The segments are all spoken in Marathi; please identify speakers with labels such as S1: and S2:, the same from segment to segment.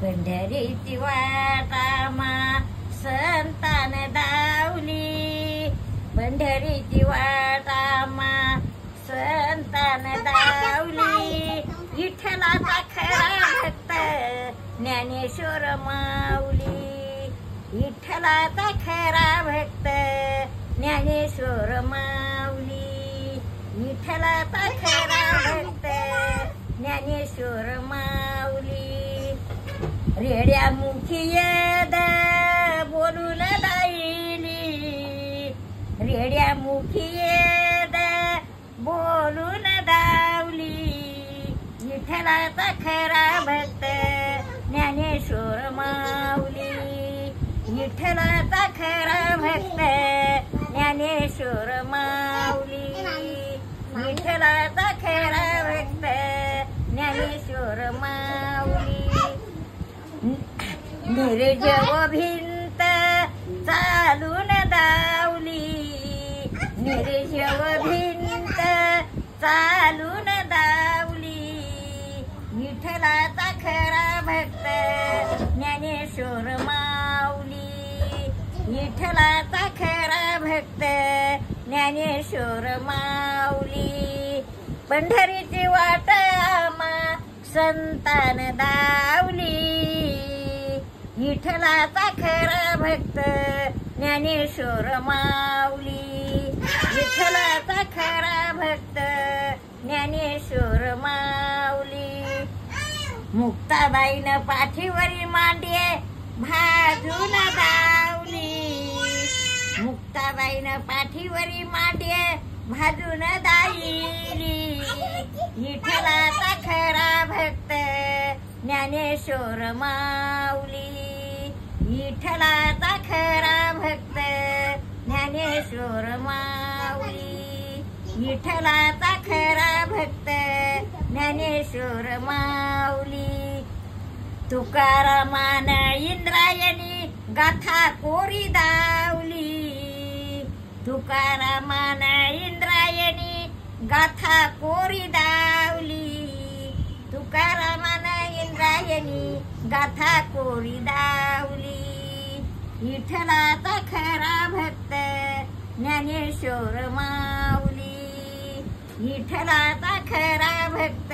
S1: पंढरीची वाटामा संतान दावली, पंढरीची वाटामा संतान दावली. विठ्ठलाचा खरा भक्त ज्ञानेश्वर माऊली, विठ्ठलाचा खरा भक्त ज्ञानेश्वर माऊली, विठ्ठलाचा खरा भक्त ज्ञानेश्वर माऊली. रेड्या मुखी येद बोलून दाईली, रेड्या मुखी येद बोलून दावली. विठ्ठलाचा खरा भक्त ज्ञानेश्वर माऊली, विठ्ठलाचा खरा भक्त ज्ञानेश्वर माऊली, विठ्ठलाचा खरा भक्त ज्ञानेश्वर माऊली. निर्जव भिंत चालून दावली, निर्जव भिंत चालून दावली. विठ्ठलाचा खरा भक्त ज्ञानेश्वर माऊली, विठ्ठलाचा खरा भक्त ज्ञानेश्वर माऊली. पंढरीची वाट आम्हा संतान दावली, विठ्ठलाचा खरा भक्त ज्ञानेश्वर माऊली, विठ्ठलाचा खरा भक्त ज्ञानेश्वर माऊली. मुक्ताबाईनं पाठीवरी मांडे भाजून दावली, मुक्ताबाईनं पाठीवरी मांडे भाजून दाईली. विठ्ठलाचा खरा भक्त ज्ञानेश्वर माऊली, विठ्ठलाचा खरा भक्त ज्ञानेश्वर माऊली, विठ्ठलाचा खरा भक्त ज्ञानेश्वर माऊली. तुकारामान इंद्रायणी गाथा कोरी दावली, तुकारामान इंद्रायणी गाथा कोरी दावली, तुकारामान इंद्रायणी गाथा कोरी दावली. विठ्ठलाचा खरा भक्त ज्ञानेश्वर माऊली, विठ्ठलाचा खरा भक्त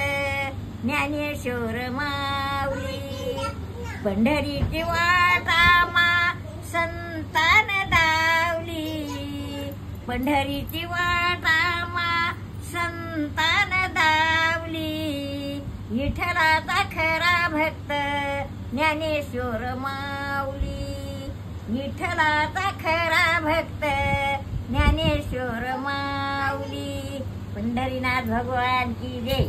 S1: ज्ञानेश्वर माऊली. पंढरीची वाट आम्हा संतान दावली, पंढरीची वाट आम्हा संतान दावली. विठ्ठलाचा खरा भक्त ज्ञानेश्वर माऊली, विठ्ठलाचा खरा भक्त ज्ञानेश्वर माऊली. पंढरीनाथ भगवान की जय.